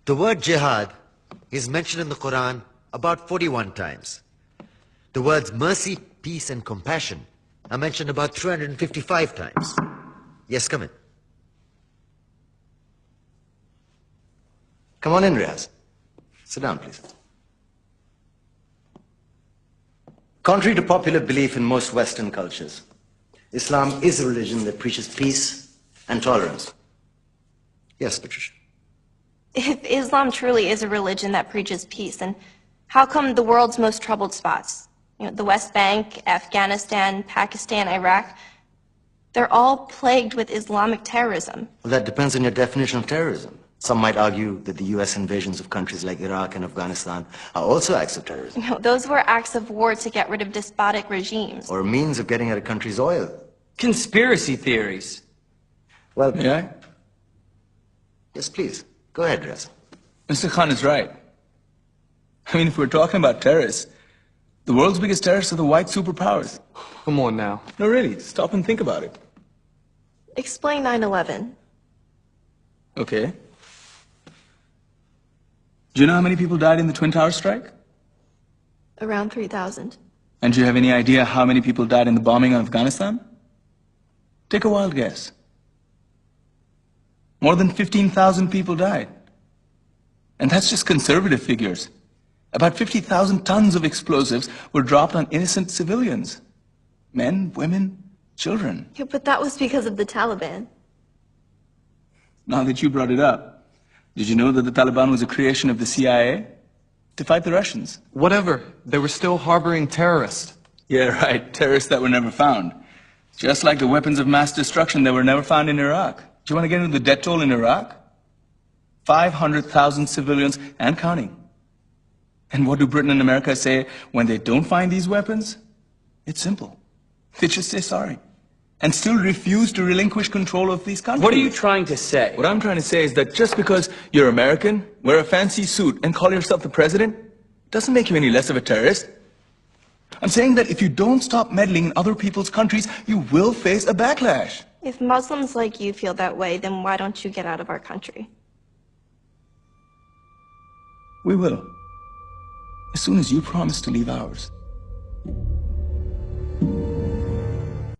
The word jihad is mentioned in the Quran about 41 times. The words mercy, peace, and compassion are mentioned about 355 times. Yes, come in. Come on in, Riaz. Sit down, please. Contrary to popular belief in most Western cultures, Islam is a religion that preaches peace and tolerance. Yes, Patricia. If Islam truly is a religion that preaches peace, then how come the world's most troubled spots, the West Bank, Afghanistan, Pakistan, Iraq, they're all plagued with Islamic terrorism? Well, that depends on your definition of terrorism. Some might argue that the U.S. invasions of countries like Iraq and Afghanistan are also acts of terrorism. Those were acts of war to get rid of despotic regimes. Or a means of getting at a country's oil. Conspiracy theories. Well, May I? Yes, please. Go ahead, Reza. Mr. Khan is right. I mean, if we're talking about terrorists, the world's biggest terrorists are the white superpowers. Come on now. No, really, stop and think about it. Explain 9/11. Okay. Do you know how many people died in the Twin Towers strike? Around 3,000. And do you have any idea how many people died in the bombing of Afghanistan? Take a wild guess. More than 15,000 people died. And that's just conservative figures. About 50,000 tons of explosives were dropped on innocent civilians. Men, women, children. Yeah, but that was because of the Taliban. Now that you brought it up, did you know that the Taliban was a creation of the CIA to fight the Russians? Whatever. They were still harboring terrorists. Yeah, right. Terrorists that were never found. Just like the weapons of mass destruction that were never found in Iraq. Do you want to get into the death toll in Iraq? 500,000 civilians and counting. And what do Britain and America say when they don't find these weapons? It's simple. They just say sorry. And still refuse to relinquish control of these countries. What are you trying to say? What I'm trying to say is that just because you're American, wear a fancy suit, and call yourself the president, doesn't make you any less of a terrorist. I'm saying that if you don't stop meddling in other people's countries, you will face a backlash. If Muslims like you feel that way, then why don't you get out of our country? We will. As soon as you promise to leave ours.